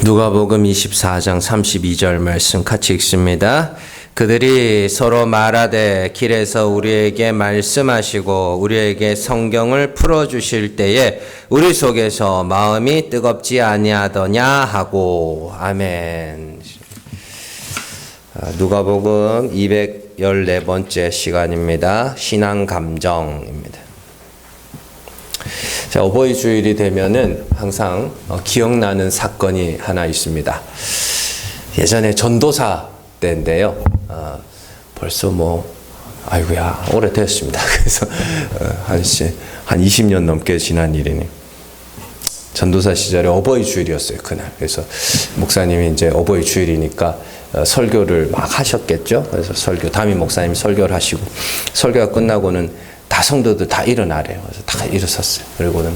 누가복음 24장 32절 말씀 같이 읽습니다. 그들이 서로 말하되 길에서 우리에게 말씀하시고 우리에게 성경을 풀어주실 때에 우리 속에서 마음이 뜨겁지 아니하더냐 하고. 아멘. 누가복음 214번째 시간입니다. 신앙감정입니다. 자, 어버이 주일이 되면은 항상 기억나는 사건이 하나 있습니다. 예전에 전도사 때인데요. 벌써 아이고야, 오래됐습니다. 그래서 한 20년 넘게 지난 일이네. 전도사 시절에 어버이 주일이었어요, 그날. 그래서 목사님이 이제 어버이 주일이니까 설교를 막 하셨겠죠. 그래서 담임 목사님이 설교를 하시고, 설교가 끝나고는 다 성도들 다 일어나래요. 그래서 다 일어섰어요. 그리고는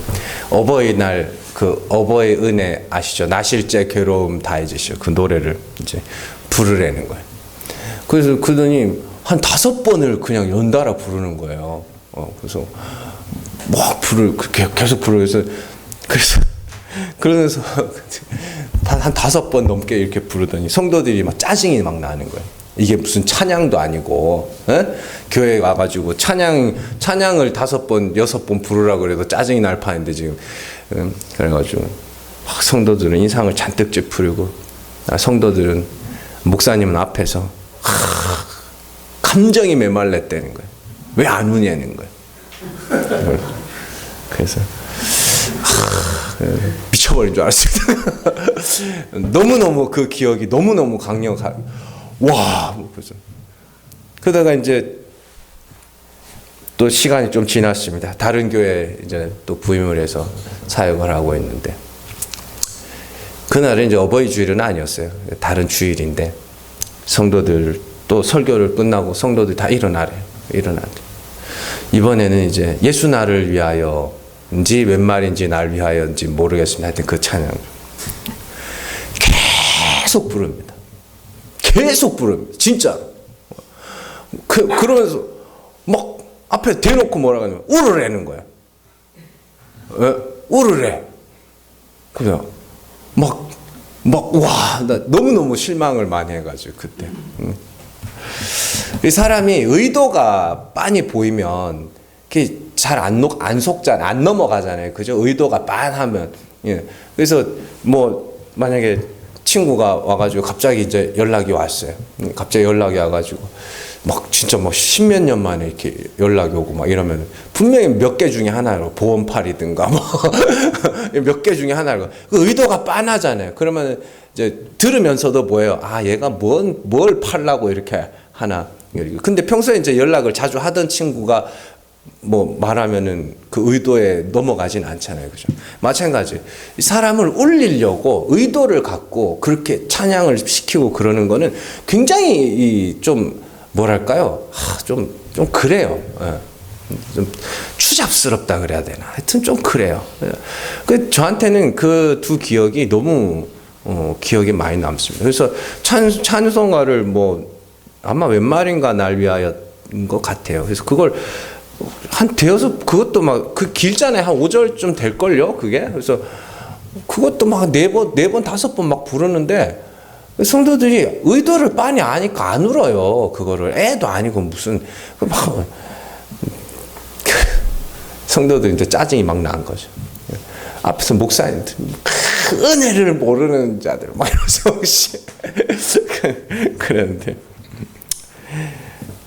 어버이날 그 어버이 은혜 아시죠? 나실제 괴로움 다 잊으시오. 그 노래를 이제 부르라는 거예요. 그래서 그더니 한 5번을 그냥 연달아 부르는 거예요. 그래서 막 계속 부르면서 그러면서 한 5번 넘게 이렇게 부르더니 성도들이 막 짜증이 막 나는 거예요. 이게 무슨 찬양도 아니고, 교회에 와가지고 찬양을 5번, 6번 부르라고 그래도 짜증이 날 판인데 지금. 그래가지고, 막 성도들은 인상을 잔뜩 찌푸리고, 성도들은, 목사님은 앞에서, 감정이 메말랐다는 거예요. 왜 안 우냐는 거예요. 그래서, 미쳐버린 줄 알았습니다. 너무너무 그 기억이 너무너무 강력하고, 와, 그래서 그러다가 이제 또 시간이 좀 지났습니다. 다른 교회에 이제 또 부임을 해서 사역을 하고 있는데, 그날은 이제 어버이 주일은 아니었어요. 다른 주일인데, 성도들 또 설교를 끝나고 성도들 다 일어나래요. 이번에는 이제 예수 나를 위하여인지 웬 말인지 날 위하여인지 모르겠습니다. 하여튼 그 찬양 계속 부릅니다. 계속 부릅니다. 진짜로. 그러면서 막 앞에 대놓고 뭐라고 하냐면 울으라는 거야. 울으래. 그래서 와, 나 너무너무 실망을 많이 해가지고 그때. 이 사람이 의도가 빤히 보이면 잘 안 속잖아요. 안 넘어가잖아요. 그죠? 의도가 빤하면. 예. 그래서 만약에 친구가 와가지고 갑자기 이제 연락이 왔어요. 갑자기 연락이 와가지고 진짜 10몇 년 만에 이렇게 연락이 오고 막 이러면 분명히 몇 개 중에 하나로 보험팔이든가 몇 개 중에 하나로 그 의도가 빤하잖아요. 그러면 이제 들으면서도 뭐예요? 아, 얘가 뭘 팔라고 이렇게 하나. 근데 평소에 이제 연락을 자주 하던 친구가 말하면은 그 의도에 넘어가진 않잖아요. 그죠? 마찬가지. 사람을 울리려고 의도를 갖고 그렇게 찬양을 시키고 그러는 거는 굉장히 좀 뭐랄까요? 좀 그래요. 좀 추잡스럽다 그래야 되나? 하여튼 좀 그래요. 저한테는 그 두 기억이 너무 기억이 많이 남습니다. 그래서 찬송가를 아마 웬 말인가 날 위하여인 것 같아요. 그래서 그걸 그것도 그 길잖아요. 한 5절쯤 될걸요, 그게. 그래서 그것도 4번, 5번 막 부르는데, 성도들이 의도를 빤히 아니까 안 울어요, 그거를. 애도 아니고 무슨, 성도들 이제 짜증이 막 난 거죠. 앞에서 목사님들, 은혜를 모르는 자들, 막 이러면서 그랬는데.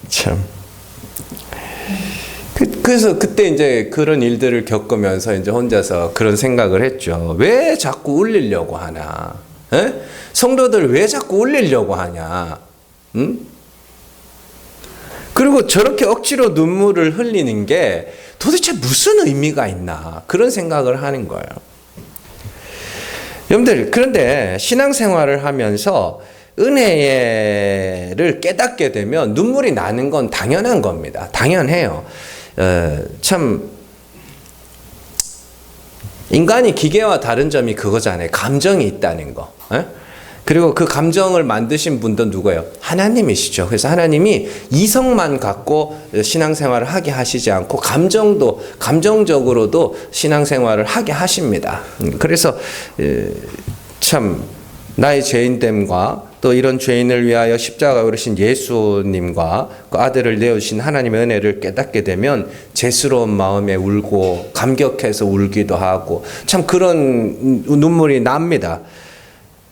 참. 그래서 그때 이제 그런 일들을 겪으면서 이제 혼자서 그런 생각을 했죠. 왜 자꾸 울리려고 하나? 성도들 왜 자꾸 울리려고 하냐? 그리고 저렇게 억지로 눈물을 흘리는 게 도대체 무슨 의미가 있나? 그런 생각을 하는 거예요. 여러분들, 그런데 신앙생활을 하면서 은혜를 깨닫게 되면 눈물이 나는 건 당연한 겁니다. 당연해요. 참 인간이 기계와 다른 점이 그거잖아요. 감정이 있다는 거. 그리고 그 감정을 만드신 분도 누구예요? 하나님이시죠. 그래서 하나님이 이성만 갖고 신앙생활을 하게 하시지 않고 감정적으로도 신앙생활을 하게 하십니다. 그래서 참 나의 죄인됨과 또 이런 죄인을 위하여 십자가에 오르신 예수님과 그 아들을 내어주신 하나님의 은혜를 깨닫게 되면 죄스러운 마음에 울고 감격해서 울기도 하고 참 그런 눈물이 납니다.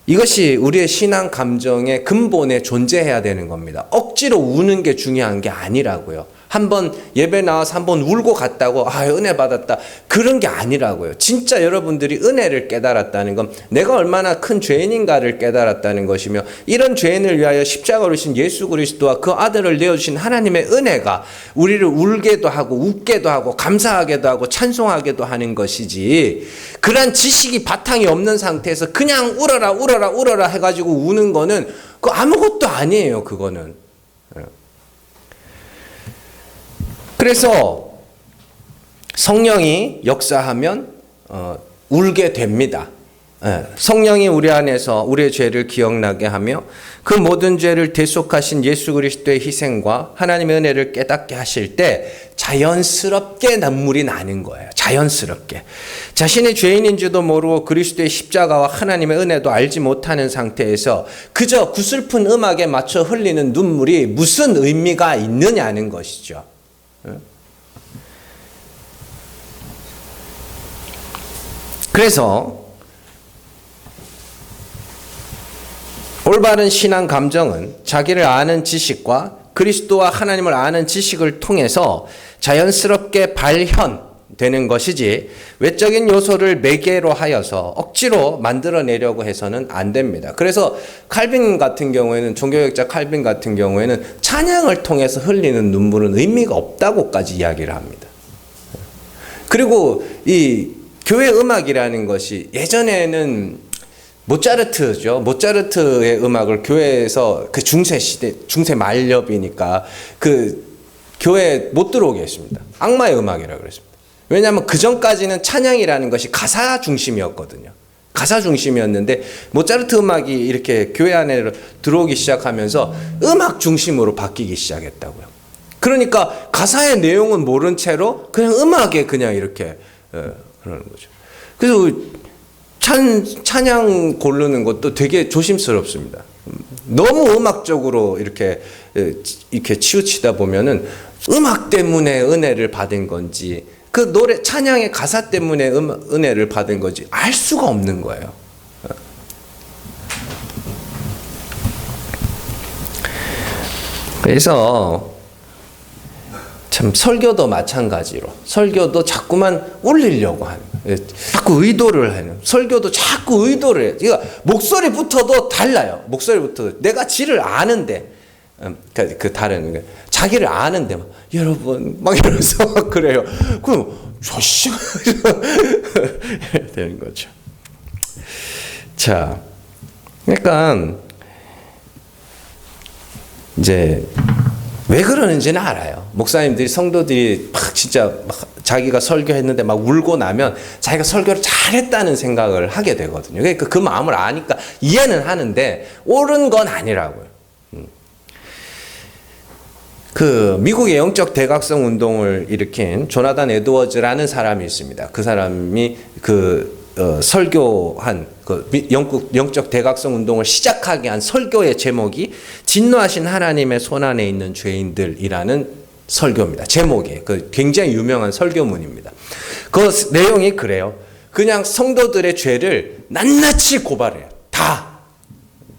이것이 우리의 신앙 감정의 근본에 존재해야 되는 겁니다. 억지로 우는 게 중요한 게 아니라고요. 한번 예배 나와서 한번 울고 갔다고 은혜 받았다 그런 게 아니라고요. 진짜 여러분들이 은혜를 깨달았다는 건 내가 얼마나 큰 죄인인가를 깨달았다는 것이며 이런 죄인을 위하여 십자가로 오신 예수 그리스도와 그 아들을 내어주신 하나님의 은혜가 우리를 울게도 하고 웃게도 하고 감사하게도 하고 찬송하게도 하는 것이지, 그런 지식이 바탕이 없는 상태에서 그냥 울어라 해가지고 우는 거는 그 아무것도 아니에요. 그거는. 그래서 성령이 역사하면 울게 됩니다. 성령이 우리 안에서 우리의 죄를 기억나게 하며 그 모든 죄를 대속하신 예수 그리스도의 희생과 하나님의 은혜를 깨닫게 하실 때 자연스럽게 눈물이 나는 거예요. 자연스럽게. 자신이 죄인인 줄도 모르고 그리스도의 십자가와 하나님의 은혜도 알지 못하는 상태에서 그저 구슬픈 음악에 맞춰 흘리는 눈물이 무슨 의미가 있느냐는 것이죠. 그래서 올바른 신앙 감정은 자기를 아는 지식과 그리스도와 하나님을 아는 지식을 통해서 자연스럽게 발현되는 것이지 외적인 요소를 매개로 하여서 억지로 만들어내려고 해서는 안 됩니다. 그래서 칼빈 같은 경우에는, 종교学자 칼빈 같은 경우에는 찬양을 통해서 흘리는 눈물은 의미가 없다고까지 이야기를 합니다. 그리고 이 교회 음악이라는 것이 예전에는 모차르트죠. 모차르트의 음악을 교회에서 그 중세 시대, 중세 말렵이니까 그 교회에 못 들어오게 했습니다. 악마의 음악이라고 그랬습니다. 왜냐하면 그 전까지는 찬양이라는 것이 가사 중심이었거든요. 가사 중심이었는데 모차르트 음악이 이렇게 교회 안에 들어오기 시작하면서 음악 중심으로 바뀌기 시작했다고요. 그러니까 가사의 내용은 모른 채로 그냥 음악에 그냥 이렇게 그러는 거죠. 그래서 찬양 고르는 것도 되게 조심스럽습니다. 너무 음악적으로 이렇게 치우치다 보면은 음악 때문에 은혜를 받은 건지 그 노래 찬양의 가사 때문에 은혜를 받은 건지 알 수가 없는 거예요. 그래서 참 설교도 마찬가지로 설교도 자꾸만 올리려고 하는 거예요. 자꾸 의도를 하는, 설교도 자꾸 의도를 해요. 그러니까 목소리부터도 달라요. 목소리부터 내가 지를 아는데 그 다른 자기를 아는데 막, 여러분 막 이러면서 막 그래요. 그럼 조심 되는 거죠. 자, 그러니까 이제 왜 그러는지는 알아요. 목사님들이, 성도들이 막 진짜 막 자기가 설교했는데 막 울고 나면 자기가 설교를 잘했다는 생각을 하게 되거든요. 그러니까 그 마음을 아니까 이해는 하는데 옳은 건 아니라고요. 그 미국의 영적 대각성 운동을 일으킨 조나단 에드워즈라는 사람이 있습니다. 그 사람이 설교한 영적 대각성 운동을 시작하게 한 설교의 제목이 진노하신 하나님의 손안에 있는 죄인들이라는 설교입니다. 제목이 굉장히 유명한 설교문입니다. 그 내용이 그래요. 그냥 성도들의 죄를 낱낱이 고발해요. 다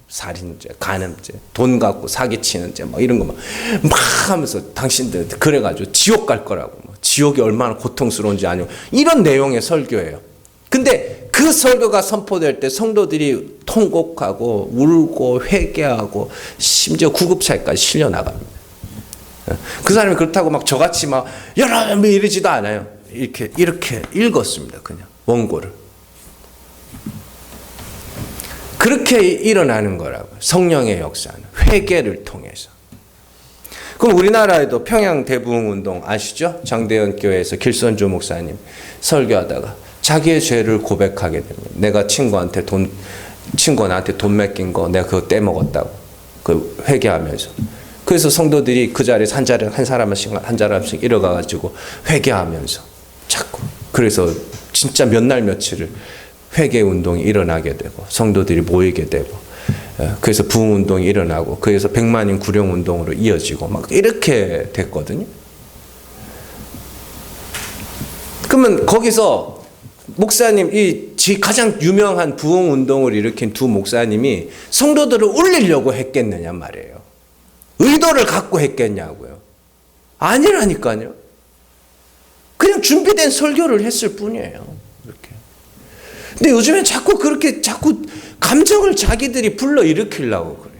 살인죄, 간음죄, 돈 갖고 사기치는 죄, 뭐 이런 거 막 하면서 당신들 그래가지고 지옥 갈 거라고, 지옥이 얼마나 고통스러운지 아니고 이런 내용의 설교예요. 근데 그 설교가 선포될 때 성도들이 통곡하고 울고 회개하고 심지어 구급차에까지 실려 나갑니다. 그 사람이 그렇다고 막 저같이 막 여러분 이러지도 않아요. 이렇게 읽었습니다. 그냥 원고를. 그렇게 일어나는 거라고요. 성령의 역사는 회개를 통해서. 그럼 우리나라에도 평양 대부흥운동 아시죠? 장대현 교회에서 길선주 목사님 설교하다가 자기의 죄를 고백하게 됩니다. 내가 친구한테 돈 맡긴 거 내가 그거 떼먹었다고 회개하면서. 그래서 성도들이 그 자리에서 한 사람씩 일어가가지고 회개하면서 자꾸. 그래서 진짜 몇 날 며칠을 회개 운동이 일어나게 되고 성도들이 모이게 되고 그래서 부흥 운동이 일어나고 그래서 100만인 구령 운동으로 이어지고 막 이렇게 됐거든요. 그러면 거기서 목사님 가장 유명한 부흥 운동을 일으킨 두 목사님이 성도들을 울리려고 했겠느냐 말이에요. 의도를 갖고 했겠냐고요. 아니라니까요. 그냥 준비된 설교를 했을 뿐이에요. 이렇게. 근데 요즘엔 자꾸 감정을 자기들이 불러 일으키려고 그래요.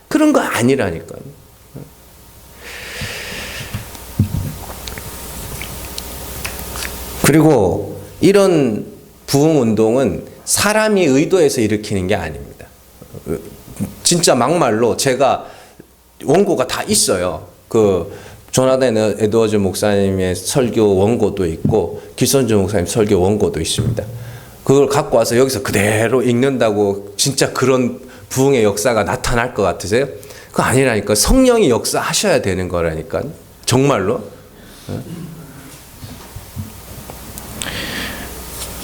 그런 거 아니라니까요. 그리고 이런 부흥 운동은 사람이 의도해서 일으키는 게 아닙니다. 진짜 막말로 제가 원고가 다 있어요. 조나단 에드워즈 목사님의 설교 원고도 있고 기선주 목사님 설교 원고도 있습니다. 그걸 갖고 와서 여기서 그대로 읽는다고 진짜 그런 부흥의 역사가 나타날 것 같으세요? 그거 아니라니까. 성령이 역사하셔야 되는 거라니까. 정말로.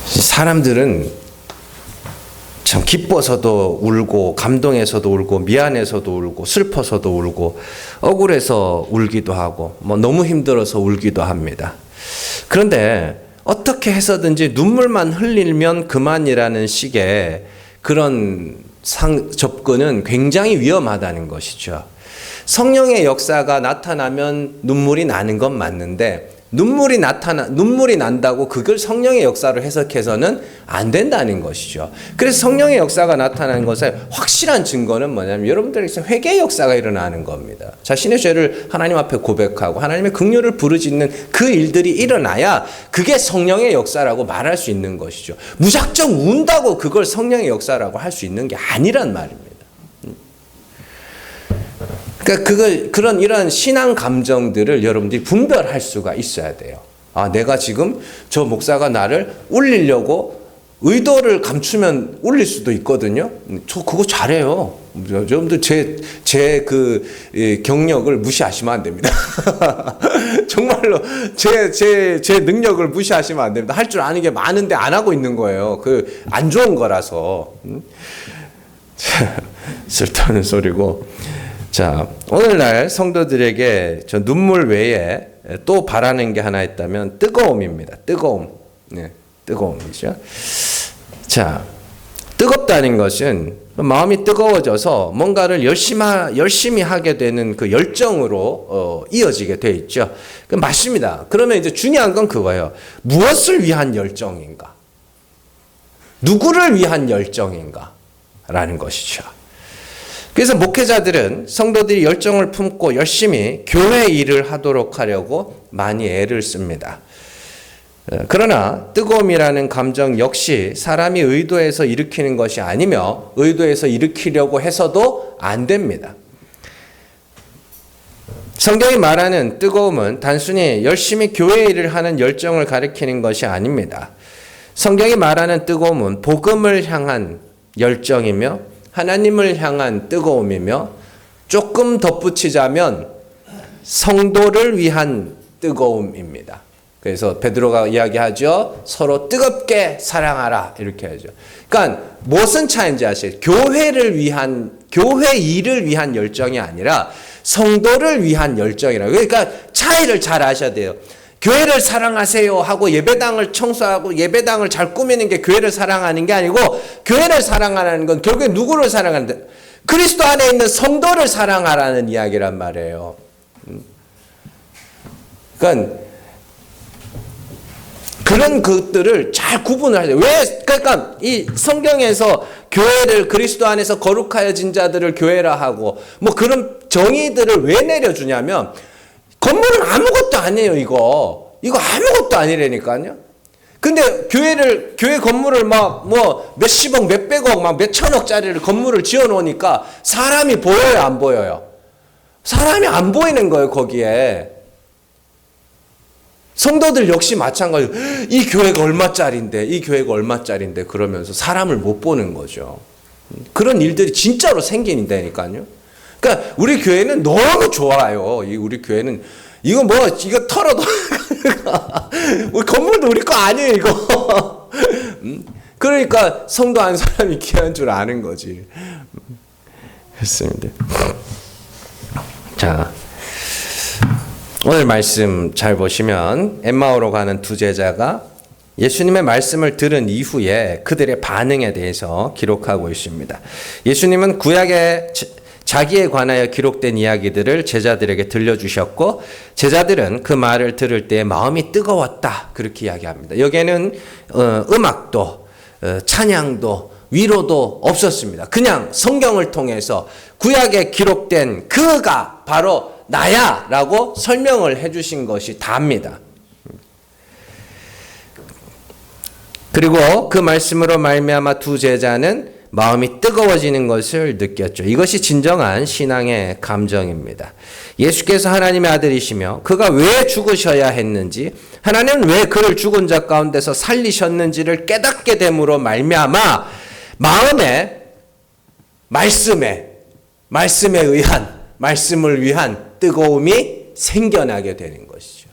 사람들은 참 기뻐서도 울고 감동해서도 울고 미안해서도 울고 슬퍼서도 울고 억울해서 울기도 하고 뭐 너무 힘들어서 울기도 합니다. 그런데 어떻게 해서든지 눈물만 흘리면 그만이라는 식의 그런 접근은 굉장히 위험하다는 것이죠. 성령의 역사가 나타나면 눈물이 나는 건 맞는데 눈물이 난다고 그걸 성령의 역사로 해석해서는 안 된다는 것이죠. 그래서 성령의 역사가 나타나는 것의 확실한 증거는 뭐냐면 여러분들에게서 회개의 역사가 일어나는 겁니다. 자신의 죄를 하나님 앞에 고백하고 하나님의 긍휼을 부르짖는 그 일들이 일어나야 그게 성령의 역사라고 말할 수 있는 것이죠. 무작정 운다고 그걸 성령의 역사라고 할 수 있는 게 아니란 말입니다. 그러니까 이런 신앙 감정들을 여러분들이 분별할 수가 있어야 돼요. 아, 내가 지금 저 목사가 나를 울리려고 의도를 감추면 울릴 수도 있거든요. 저 그거 잘해요. 여러분들 제 경력을 무시하시면 안 됩니다. 정말로 제 능력을 무시하시면 안 됩니다. 할 줄 아는 게 많은데 안 하고 있는 거예요. 안 좋은 거라서. 쓸데없는 소리고. 자, 오늘날 성도들에게 저 눈물 외에 또 바라는 게 하나 있다면 뜨거움입니다. 뜨거움. 네, 뜨거움이죠. 자, 뜨겁다는 것은 마음이 뜨거워져서 뭔가를 열심히 하게 되는 그 열정으로 이어지게 돼 있죠. 맞습니다. 그러면 이제 중요한 건 그거예요. 무엇을 위한 열정인가? 누구를 위한 열정인가? 라는 것이죠. 그래서 목회자들은 성도들이 열정을 품고 열심히 교회 일을 하도록 하려고 많이 애를 씁니다. 그러나 뜨거움이라는 감정 역시 사람이 의도해서 일으키는 것이 아니며 의도해서 일으키려고 해서도 안 됩니다. 성경이 말하는 뜨거움은 단순히 열심히 교회 일을 하는 열정을 가리키는 것이 아닙니다. 성경이 말하는 뜨거움은 복음을 향한 열정이며 하나님을 향한 뜨거움이며 조금 덧붙이자면 성도를 위한 뜨거움입니다. 그래서 베드로가 이야기하죠. 서로 뜨겁게 사랑하라 이렇게 하죠. 그러니까 무슨 차이인지 아시죠? 교회 일을 위한 열정이 아니라 성도를 위한 열정이라고. 그러니까 차이를 잘 아셔야 돼요. 교회를 사랑하세요 하고 예배당을 청소하고 예배당을 잘 꾸미는 게 교회를 사랑하는 게 아니고 교회를 사랑하는 건 결국에 누구를 사랑하는데 그리스도 안에 있는 성도를 사랑하라는 이야기란 말이에요. 그러니까 그런 것들을 잘 구분을 하세요. 그러니까 이 성경에서 교회를 그리스도 안에서 거룩하여진 자들을 교회라 하고 뭐 그런 정의들을 왜 내려주냐면 건물은 아무것도 아니에요, 이거 아무것도 아니라니까요. 근데 교회 건물을 몇십억, 몇백억, 몇천억짜리를 건물을 지어 놓으니까 사람이 보여요, 안 보여요? 사람이 안 보이는 거예요, 거기에. 성도들 역시 마찬가지로 이 교회가 얼마짜리인데 그러면서 사람을 못 보는 거죠. 그런 일들이 진짜로 생긴다니까요. 그러니까 우리 교회는 너무 좋아요. 우리 교회는 이거 털어도 우리 건물도 우리 거 아니에요, 이거. 그러니까 성도 한 사람이 귀한 줄 아는 거지. 그렇습니다. 자, 오늘 말씀 잘 보시면 엠마오로 가는 두 제자가 예수님의 말씀을 들은 이후에 그들의 반응에 대해서 기록하고 있습니다. 예수님은 구약의 자기에 관하여 기록된 이야기들을 제자들에게 들려주셨고 제자들은 그 말을 들을 때 마음이 뜨거웠다 그렇게 이야기합니다. 여기에는 음악도 찬양도 위로도 없었습니다. 그냥 성경을 통해서 구약에 기록된 그가 바로 나야 라고 설명을 해주신 것이 다입니다. 그리고 그 말씀으로 말미암아 두 제자는 마음이 뜨거워지는 것을 느꼈죠. 이것이 진정한 신앙의 감정입니다. 예수께서 하나님의 아들이시며 그가 왜 죽으셔야 했는지 하나님은 왜 그를 죽은 자 가운데서 살리셨는지를 깨닫게 됨으로 말미암아 마음에 말씀에 의한 말씀을 위한 뜨거움이 생겨나게 되는 것이죠.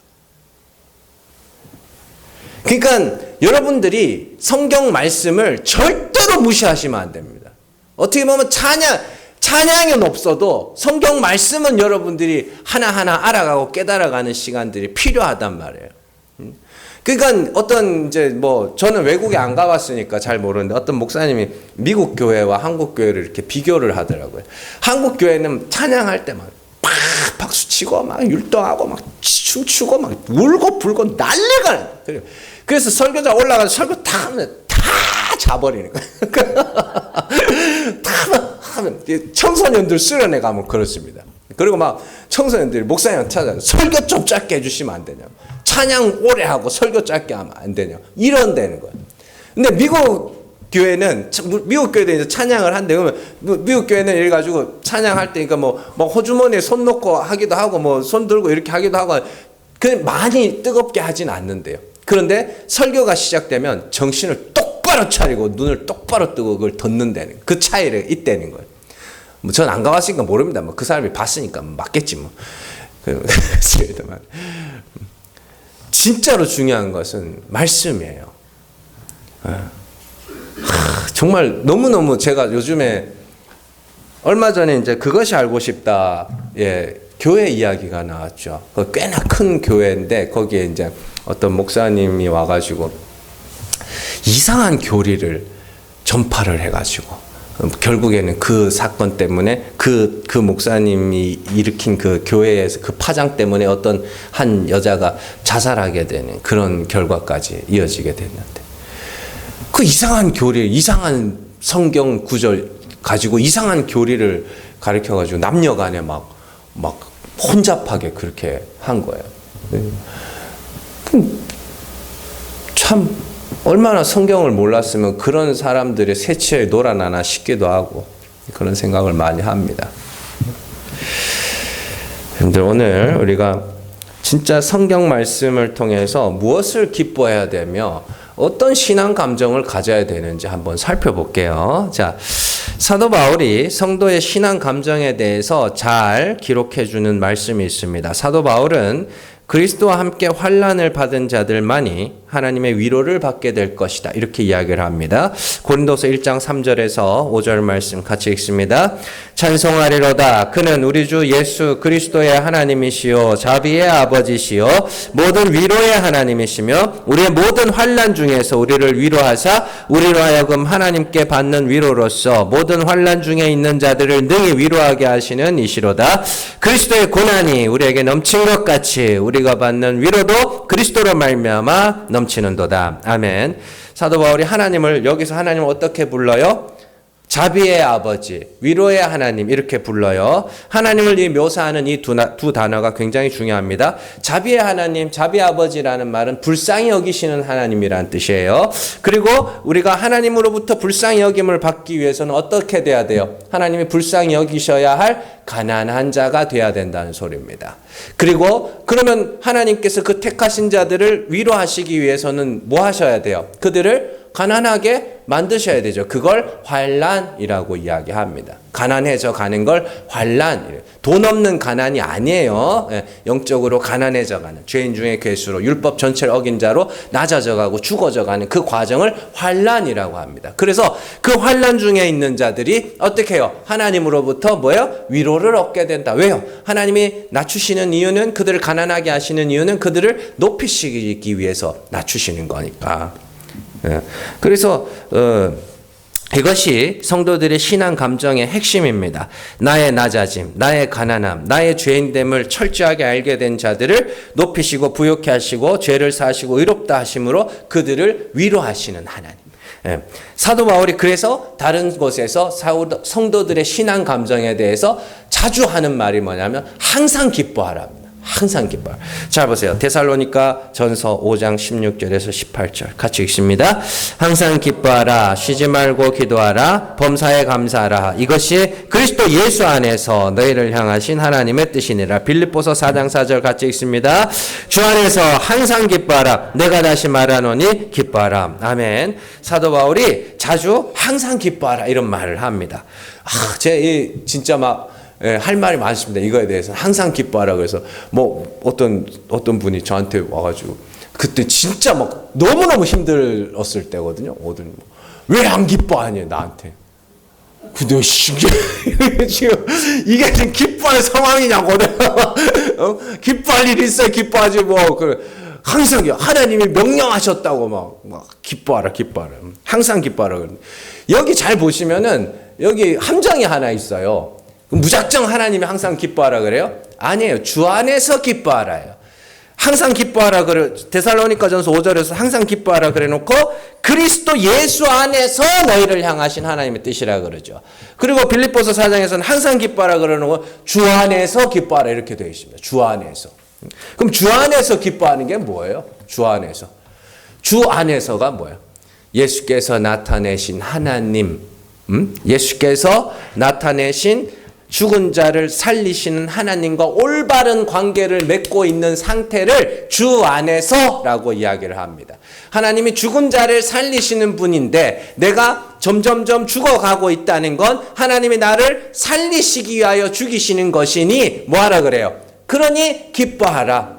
그러니까 여러분들이 성경 말씀을 절대로 무시하시면 안 됩니다. 어떻게 보면 찬양은 없어도 성경 말씀은 여러분들이 하나하나 알아가고 깨달아가는 시간들이 필요하단 말이에요. 그러니까 어떤 저는 외국에 안 가봤으니까 잘 모르는데 어떤 목사님이 미국 교회와 한국 교회를 이렇게 비교를 하더라고요. 한국 교회는 찬양할 때 막 박수 치고 막 율동하고 막 춤추고 막 울고 불고 난리가 나. 그래서 설교자 올라가서 설교 다 하면 다 자버리는 거예요. 다 하면 청소년들 수련회 가면 그렇습니다. 그리고 막 청소년들이 목사님 찾아서 설교 좀 짧게 해주시면 안 되냐. 찬양 오래 하고 설교 짧게 하면 안 되냐. 이런 되는 거예요. 근데 미국 교회는 이제 찬양을 한대. 그러면 미국 교회는 이래 가지고 찬양할 때니까 뭐 호주머니에 손 넣고 하기도 하고 뭐 손 들고 이렇게 하기도 하고 그 많이 뜨겁게 하진 않는데요. 그런데 설교가 시작되면 정신을 똑바로 차리고 눈을 똑바로 뜨고 그걸 듣는다는 그 차이를 있다는 거예요. 뭐 전 안 가봤으니까 모릅니다. 뭐 그 사람이 봤으니까 맞겠지 뭐. 그렇습니다만 진짜로 중요한 것은 말씀이에요. 정말 너무너무 제가 요즘에 얼마 전에 이제 그것이 알고 싶다 교회 이야기가 나왔죠. 꽤나 큰 교회인데 거기에 이제 어떤 목사님이 와가지고 이상한 교리를 전파를 해가지고 결국에는 그 사건 때문에 그 목사님이 일으킨 그 교회에서 그 파장 때문에 어떤 한 여자가 자살하게 되는 그런 결과까지 이어지게 됐는데 그 이상한 교리, 이상한 성경 구절 가지고 이상한 교리를 가르쳐가지고 남녀간에 막 혼잡하게 그렇게 한 거예요. 참 얼마나 성경을 몰랐으면 그런 사람들의 세치에 놀아나나 싶기도 하고 그런 생각을 많이 합니다. 그런데 오늘 우리가 진짜 성경 말씀을 통해서 무엇을 기뻐해야 되며 어떤 신앙 감정을 가져야 되는지 한번 살펴볼게요. 자, 사도 바울이 성도의 신앙 감정에 대해서 잘 기록해 주는 말씀이 있습니다. 사도 바울은 그리스도와 함께 환난을 받은 자들만이 하나님의 위로를 받게 될 것이다. 이렇게 이야기를 합니다. 고린도서 1장 3절에서 5절 말씀 같이 읽습니다. 찬송하리로다. 그는 우리 주 예수 그리스도의 하나님이시요 자비의 아버지시요 모든 위로의 하나님이시며 우리의 모든 환난 중에서 우리를 위로하사 우리로 하여금 하나님께 받는 위로로서 모든 환난 중에 있는 자들을 능히 위로하게 하시는 이시로다. 그리스도의 고난이 우리에게 넘친 것 같이 우리가 받는 위로도 그리스도로 말미암아 넘치는도다. 아멘. 사도 바울이 여기서 하나님을 어떻게 불러요? 자비의 아버지, 위로의 하나님 이렇게 불러요. 하나님을 묘사하는 이 두 단어가 굉장히 중요합니다. 자비의 하나님, 자비 아버지라는 말은 불쌍히 여기시는 하나님이라는 뜻이에요. 그리고 우리가 하나님으로부터 불쌍히 여김을 받기 위해서는 어떻게 돼야 돼요? 하나님이 불쌍히 여기셔야 할 가난한 자가 돼야 된다는 소리입니다. 그리고 그러면 하나님께서 그 택하신 자들을 위로하시기 위해서는 뭐 하셔야 돼요? 그들을 가난하게 만드셔야 되죠. 그걸 환난이라고 이야기합니다. 가난해져 가는 걸 환난. 돈 없는 가난이 아니에요. 영적으로 가난해져 가는, 죄인 중에 괴수로 율법 전체를 어긴 자로 낮아져 가고 죽어져 가는 그 과정을 환난이라고 합니다. 그래서 그 환난 중에 있는 자들이 어떻게 해요? 하나님으로부터 뭐예요? 위로를 얻게 된다. 왜요? 하나님이 낮추시는 이유는, 그들을 가난하게 하시는 이유는 그들을 높이시기 위해서 낮추시는 거니까. 그래서 이것이 성도들의 신앙 감정의 핵심입니다. 나의 낮아짐, 나의 가난함, 나의 죄인됨을 철저하게 알게 된 자들을 높이시고 부욕케 하시고 죄를 사하시고 의롭다 하심으로 그들을 위로하시는 하나님. 사도 바울이 그래서 다른 곳에서 성도들의 신앙 감정에 대해서 자주 하는 말이 뭐냐면 항상 기뻐하라. 항상 기뻐. 잘 보세요. 데살로니가 전서 5장 16절에서 18절 같이 읽습니다. 항상 기뻐하라. 쉬지 말고 기도하라. 범사에 감사하라. 이것이 그리스도 예수 안에서 너희를 향하신 하나님의 뜻이니라. 빌립보서 4장 4절 같이 읽습니다. 주 안에서 항상 기뻐하라. 내가 다시 말하노니 기뻐하라. 아멘. 사도 바울이 자주 항상 기뻐하라 이런 말을 합니다. 제 진짜 막 할 말이 많습니다. 이거에 대해서 항상 기뻐하라. 그래서 뭐 어떤 분이 저한테 와가지고 그때 진짜 막 너무너무 힘들었을 때거든요. 왜 안 기뻐하냐 나한테. 근데 지금 이게 지금 기뻐할 상황이냐고. 내가 기뻐할 일이 있어야 기뻐하지 뭐. 항상 하나님이 명령하셨다고 막 기뻐하라. 항상 기뻐하라. 여기 잘 보시면은 여기 함정이 하나 있어요. 무작정 하나님이 항상 기뻐하라 그래요? 아니에요. 주 안에서 기뻐하라요. 항상 기뻐하라 그래. 데살로니가전서 5절에서 항상 기뻐하라 그래 놓고 그리스도 예수 안에서 너희를 향하신 하나님의 뜻이라 그러죠. 그리고 빌립보서 4장에서는 항상 기뻐하라 그래 놓고 주 안에서 기뻐하라 이렇게 되어 있습니다. 주 안에서. 그럼 주 안에서 기뻐하는 게 뭐예요? 주 안에서. 주 안에서가 뭐예요? 예수께서 나타내신 하나님. 예수께서 나타내신 죽은 자를 살리시는 하나님과 올바른 관계를 맺고 있는 상태를 주 안에서라고 이야기를 합니다. 하나님이 죽은 자를 살리시는 분인데 내가 점점점 죽어가고 있다는 건 하나님이 나를 살리시기 위하여 죽이시는 것이니 뭐하라 그래요? 그러니 기뻐하라.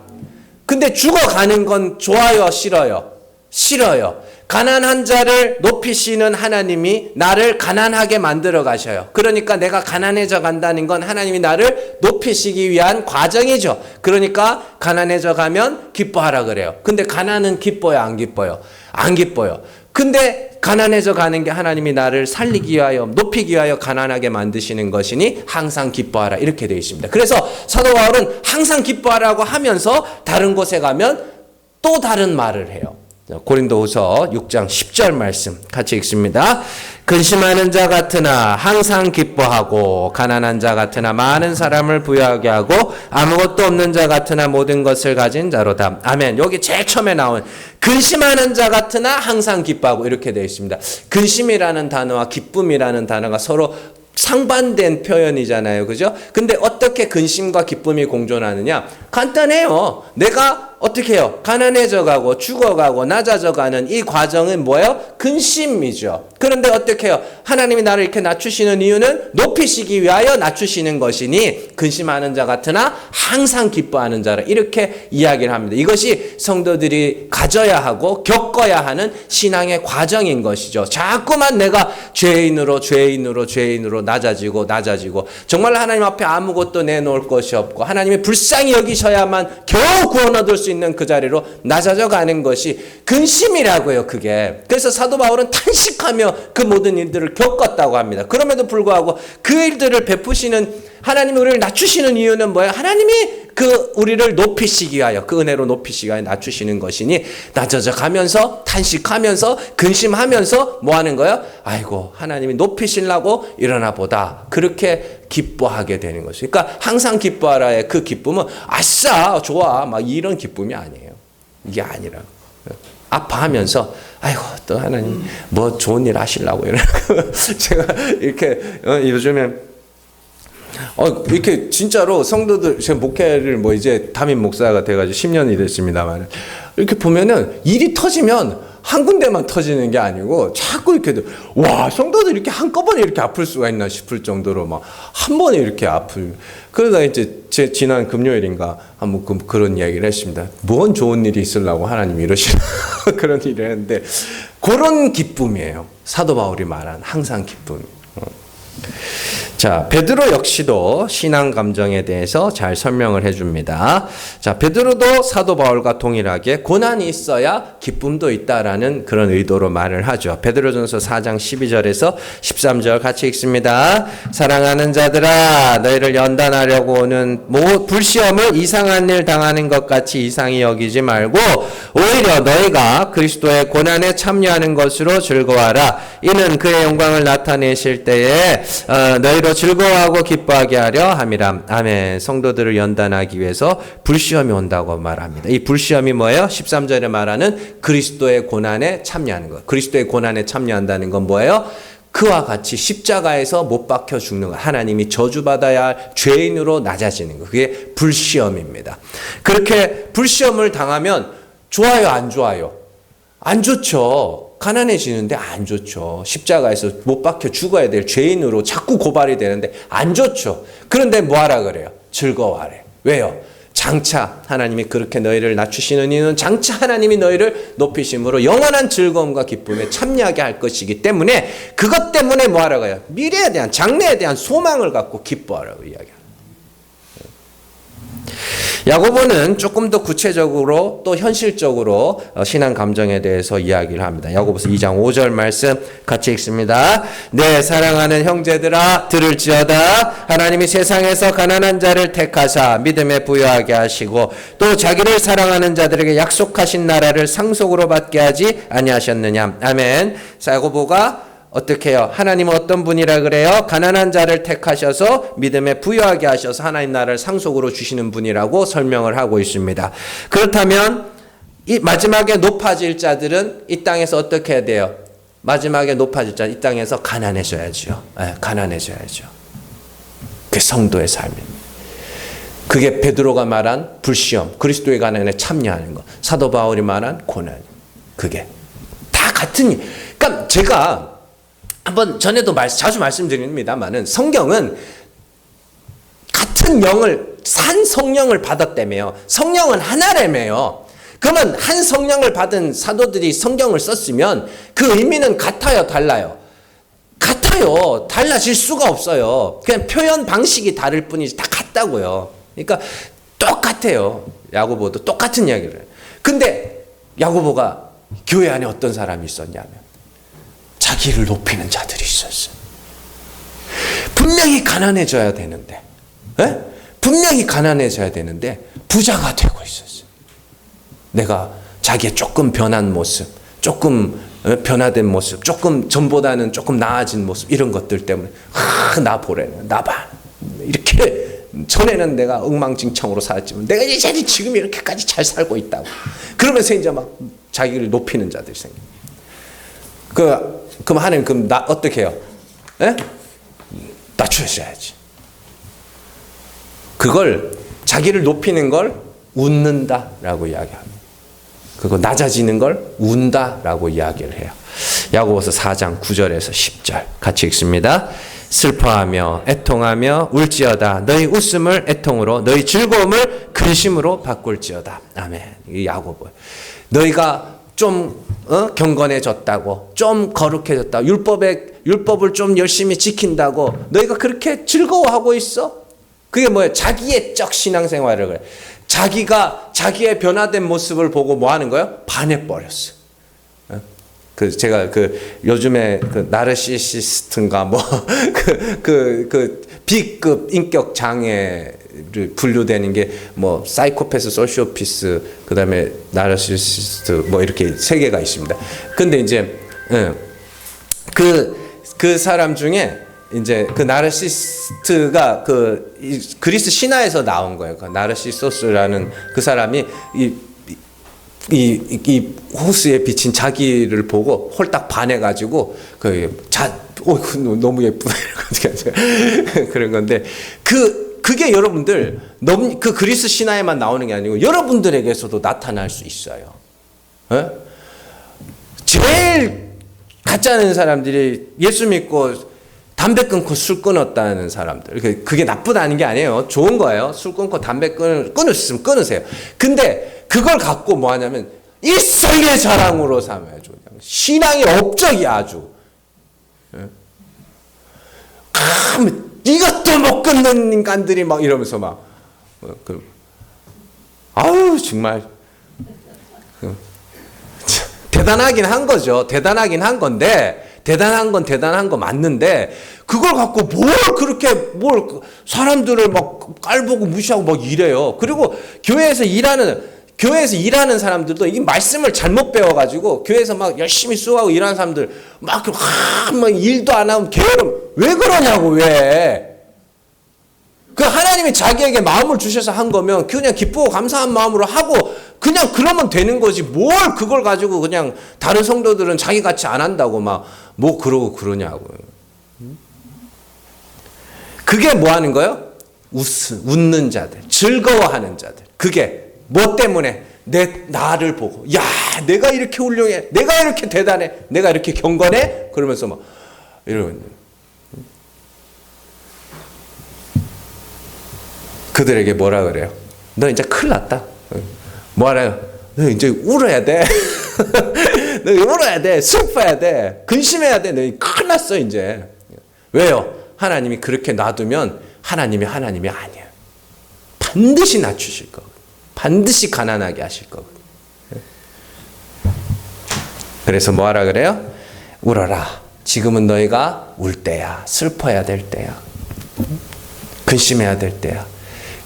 근데 죽어가는 건 좋아요, 싫어요? 싫어요. 가난한 자를 높이시는 하나님이 나를 가난하게 만들어 가셔요. 그러니까 내가 가난해져 간다는 건 하나님이 나를 높이시기 위한 과정이죠. 그러니까 가난해져 가면 기뻐하라 그래요. 근데 가난은 기뻐요, 안 기뻐요? 안 기뻐요. 근데 가난해져 가는 게 하나님이 나를 살리기 위하여 높이기 위하여 가난하게 만드시는 것이니 항상 기뻐하라 이렇게 되어 있습니다. 그래서 사도 바울은 항상 기뻐하라고 하면서 다른 곳에 가면 또 다른 말을 해요. 고린도후서 6장 10절 말씀 같이 읽습니다. 근심하는 자 같으나 항상 기뻐하고 가난한 자 같으나 많은 사람을 부유하게 하고 아무것도 없는 자 같으나 모든 것을 가진 자로다. 아멘. 여기 제일 처음에 나온 근심하는 자 같으나 항상 기뻐하고 이렇게 되어 있습니다. 근심이라는 단어와 기쁨이라는 단어가 서로 상반된 표현이잖아요. 그죠? 근데 어떻게 근심과 기쁨이 공존하느냐? 간단해요. 내가 어떻게 해요? 가난해져 가고 죽어가고 낮아져 가는 이 과정은 뭐예요? 근심이죠. 그런데 어떻게 해요? 하나님이 나를 이렇게 낮추시는 이유는 높이시기 위하여 낮추시는 것이니 근심하는 자 같으나 항상 기뻐하는 자라 이렇게 이야기를 합니다. 이것이 성도들이 가져야 하고 겪어야 하는 신앙의 과정인 것이죠. 자꾸만 내가 죄인으로 낮아지고 정말 하나님 앞에 아무것도 내놓을 것이 없고 하나님이 불쌍히 여기셔야만 겨우 구원 얻을 수 있는 그 자리로 낮아져 가는 것이 근심이라고요. 그게. 그래서 사도 바울은 탄식하며 그 모든 일들을 겪었다고 합니다. 그럼에도 불구하고 그 일들을 베푸시는 하나님이 우리를 낮추시는 이유는 뭐예요? 하나님이 우리를 높이시기 위하여 그 은혜로 높이시기 위하여 낮추시는 것이니 낮아져 가면서 탄식하면서 근심하면서 뭐 하는 거예요? 아이고 하나님이 높이시려고 일어나 보다 그렇게 기뻐하게 되는 것이죠. 그러니까 항상 기뻐하라의 그 기쁨은 아싸 좋아 막 이런 기쁨이 아니에요. 이게 아니라 아파하면서 아이고 또 하나님 뭐 좋은 일 하시려고 이러고 제가 이렇게 요즘에 이렇게 진짜로 성도들 제가 목회를 이제 담임 목사가 돼가지고 10년이 됐습니다만 이렇게 보면은 일이 터지면 한 군데만 터지는 게 아니고 자꾸 이렇게 와 성도들이 이렇게 한꺼번에 이렇게 아플 수가 있나 싶을 정도로 막 한 번에 이렇게 아플. 그러다 이제 제 지난 금요일인가 한번 그런 이야기를 했습니다. 뭔 좋은 일이 있으려고 하나님이 이러시나 그런 일을 했는데 그런 기쁨이에요. 사도 바울이 말한 항상 기쁨. 자, 베드로 역시도 신앙 감정에 대해서 잘 설명을 해줍니다. 자, 베드로도 사도 바울과 동일하게 고난이 있어야 기쁨도 있다라는 그런 의도로 말을 하죠. 베드로전서 4장 12절에서 13절 같이 읽습니다. 사랑하는 자들아, 너희를 연단하려고 오는 불시험을 이상한 일 당하는 것 같이 이상히 여기지 말고 오히려 너희가 그리스도의 고난에 참여하는 것으로 즐거워하라. 이는 그의 영광을 나타내실 때에 너희로 즐거워하고 기뻐하게 하려 함이라. 아멘. 성도들을 연단하기 위해서 불시험이 온다고 말합니다. 이 불시험이 뭐예요? 13절에 말하는 그리스도의 고난에 참여하는 것. 그리스도의 고난에 참여한다는 건 뭐예요? 그와 같이 십자가에서 못 박혀 죽는 것. 하나님이 저주받아야 할 죄인으로 낮아지는 것. 그게 불시험입니다. 그렇게 불시험을 당하면 좋아요, 안 좋아요? 안 좋죠. 가난해지는데 안 좋죠. 십자가에서 못 박혀 죽어야 될 죄인으로 자꾸 고발이 되는데 안 좋죠. 그런데 뭐하라 그래요? 즐거워하래. 왜요? 장차 하나님이 그렇게 너희를 낮추시는 이유는 장차 하나님이 너희를 높이심으로 영원한 즐거움과 기쁨에 참여하게 할 것이기 때문에 그것 때문에 뭐하라 그래요? 미래에 대한 장래에 대한 소망을 갖고 기뻐하라고 이야기합니다. 야고보는 조금 더 구체적으로 또 현실적으로 신앙 감정에 대해서 이야기를 합니다. 야고보서 2장 5절 말씀 같이 읽습니다. 네, 사랑하는 형제들아 들을지어다. 하나님이 세상에서 가난한 자를 택하사 믿음에 부여하게 하시고 또 자기를 사랑하는 자들에게 약속하신 나라를 상속으로 받게 하지 아니하셨느냐. 아멘. 야고보가 어떻게 해요? 하나님은 어떤 분이라 그래요? 가난한 자를 택하셔서 믿음에 부여하게 하셔서 하나님 나라를 상속으로 주시는 분이라고 설명을 하고 있습니다. 그렇다면 이 마지막에 높아질 자들은 이 땅에서 어떻게 해야 돼요? 마지막에 높아질 자, 이 땅에서 가난해져야죠. 네, 가난해져야죠. 그게 성도의 삶입니다. 그게 베드로가 말한 불시험, 그리스도의 가난에 참여하는 것, 사도 바울이 말한 고난, 그게 다 같은 일. 그러니까 제가 한번 전에도 자주 말씀드립니다만은 성경은 같은 영을 산 성령을 받았다며요. 성령은 하나라며요. 그러면 한 성령을 받은 사도들이 성경을 썼으면 그 의미는 같아요, 달라요? 같아요. 달라질 수가 없어요. 그냥 표현 방식이 다를 뿐이지 다 같다고요. 그러니까 똑같아요. 야고보도 똑같은 이야기를 해요. 근데 야고보가 교회 안에 어떤 사람이 있었냐면 자기를 높이는 자들이 있었어요. 분명히 가난해져야 되는데, 분명히 가난해져야 되는데 부자가 되고 있었어요. 내가 자기의 조금 변한 모습, 조금 변화된 모습, 조금 전보다는 조금 나아진 모습 이런 것들 때문에 나 보래는 나 봐. 이렇게 전에는 내가 엉망진창으로 살았지만 내가 이제 지금 이렇게까지 잘 살고 있다고. 그러면서 이제 막 자기를 높이는 자들이 생겨. 그럼 하나님 그럼 나 어떻게 해요? 낮추셔야지. 그걸 자기를 높이는 걸 웃는다라고 이야기합니다. 그거 낮아지는 걸 운다라고 이야기를 해요. 야고보서 4장 9절에서 10절 같이 읽습니다. 슬퍼하며 애통하며 울지어다. 너희 웃음을 애통으로 너희 즐거움을 근심으로 바꿀지어다. 아멘. 이 야고보. 너희가 좀 경건해졌다고, 좀 거룩해졌다고, 율법을 좀 열심히 지킨다고 너희가 그렇게 즐거워하고 있어? 그게 뭐예요? 자기의 적 신앙생활을 그래. 자기가 자기의 변화된 모습을 보고 뭐 하는 거예요? 반해버렸어. 제가 요즘에 나르시시스트인가 B급 인격 장애를 분류되는 게 사이코패스, 소시오패스, 그다음에 나르시시스트 이렇게 세 개가 있습니다. 근데 이제 그 사람 중에 이제 그 나르시스트가 그리스 신화에서 나온 거예요. 그 나르시소스라는 그 사람이 이 호수에 비친 자기를 보고 홀딱 반해가지고 너무 예쁘다 그런 건데 그게 여러분들 그 그리스 신화에만 나오는 게 아니고 여러분들에게서도 나타날 수 있어요. 제일 가짜는 사람들이 예수 믿고 담배 끊고 술 끊었다는 사람들. 그게 나쁘다는 게 아니에요. 좋은 거예요. 술 끊고 담배 끊을 수 있으면 끊으세요. 근데 그걸 갖고 뭐 하냐면 일생의 자랑으로 삼아야죠. 신앙이 업적이야, 아주. 이것도 못 끊는 인간들이 막 이러면서 막, 아유, 정말. 대단하긴 한 거죠. 대단하긴 한 건데, 대단한 건 대단한 거 맞는데, 그걸 갖고 뭘 사람들을 막 깔보고 무시하고 막 이래요. 그리고 교회에서 일하는 사람들도 이 말씀을 잘못 배워가지고, 교회에서 막 열심히 수고하고 일하는 사람들, 막 일도 안 하면 게으름, 왜 그러냐고, 왜. 그 하나님이 자기에게 마음을 주셔서 한 거면 그냥 기쁘고 감사한 마음으로 하고 그냥 그러면 되는 거지. 뭘 그걸 가지고 그냥 다른 성도들은 자기같이 안 한다고 막 뭐 그러고 그러냐고요. 그게 뭐 하는 거예요? 웃는 자들, 즐거워하는 자들. 그게 뭐 때문에? 나를 보고, 야, 내가 이렇게 훌륭해, 내가 이렇게 대단해, 내가 이렇게 경건해? 그러면서 막 이러면 그들에게 뭐라 그래요? 너 이제 큰일 났다. 뭐 알아요? 너 이제 울어야 돼. 너 울어야 돼. 슬퍼야 돼. 근심해야 돼. 너 큰일 났어 이제. 왜요? 하나님이 그렇게 놔두면 하나님이 아니에요. 반드시 낮추실 거거든요. 반드시 가난하게 하실 거거든요. 그래서 뭐 하라 그래요? 울어라. 지금은 너희가 울 때야. 슬퍼야 될 때야. 근심해야 될 때야.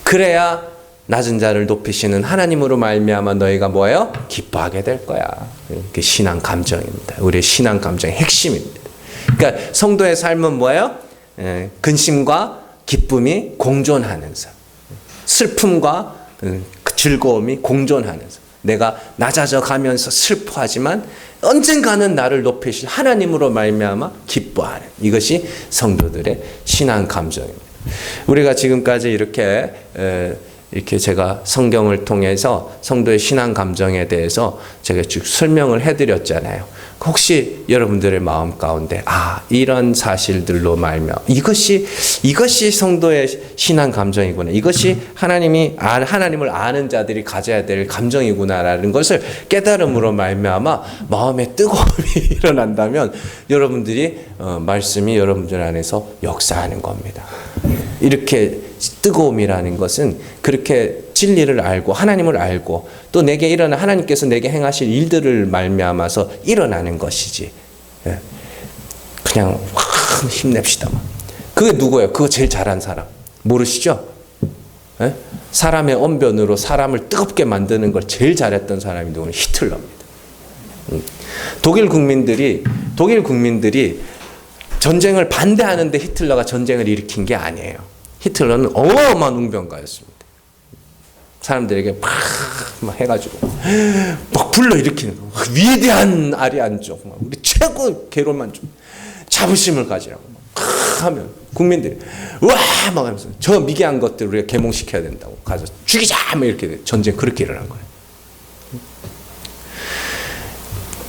그래야 낮은 자를 높이시는 하나님으로 말미암아 너희가 뭐예요? 기뻐하게 될 거야. 그게 신앙 감정입니다. 우리의 신앙 감정의 핵심입니다. 그러니까 성도의 삶은 뭐예요? 근심과 기쁨이 공존하는 삶. 슬픔과 즐거움이 공존하는 삶. 내가 낮아져 가면서 슬퍼하지만 언젠가는 나를 높이실 하나님으로 말미암아 기뻐하는, 이것이 성도들의 신앙 감정입니다. 우리가 지금까지 이렇게 제가 성경을 통해서 성도의 신앙 감정에 대해서 제가 쭉 설명을 해드렸잖아요. 혹시 여러분들의 마음 가운데 이런 사실들로 말미암아 이것이 성도의 신앙 감정이구나. 이것이 하나님을 아는 자들이 가져야 될 감정이구나라는 것을 깨달음으로 말미암아 마음에 뜨거움이 일어난다면 여러분들이 말씀이 여러분들 안에서 역사하는 겁니다. 이렇게 뜨거움이라는 것은 그렇게 진리를 알고 하나님을 알고 또 내게 일어난 하나님께서 내게 행하실 일들을 말미암아서 일어나는 것이지. 그냥 확 힘냅시다. 그게 누구예요? 그거 제일 잘한 사람. 모르시죠? 사람의 언변으로 사람을 뜨겁게 만드는 걸 제일 잘했던 사람이 누구는 히틀러입니다. 독일 국민들이 전쟁을 반대하는데 히틀러가 전쟁을 일으킨 게 아니에요. 히틀러는 어마어마한 웅변가였습니다. 사람들에게 막 해가지고 막 불러일으키는 거. 위대한 아리안족, 우리 최고 개로만 좀 자부심을 가지라고 막 하면 국민들이 와 막 하면서 저 미개한 것들 우리가 계몽시켜야 된다고 가서 죽이자 막 이렇게 전쟁 그렇게 일어난 거예요.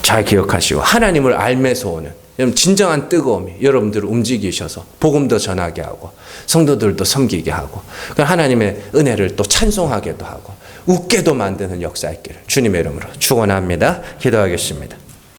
잘 기억하시고 하나님을 알면서 오는 여러분 진정한 뜨거움이 여러분들을 움직이셔서 복음도 전하게 하고 성도들도 섬기게 하고 하나님의 은혜를 또 찬송하게도 하고 웃게도 만드는 역사 있기를 주님의 이름으로 축원합니다. 기도하겠습니다.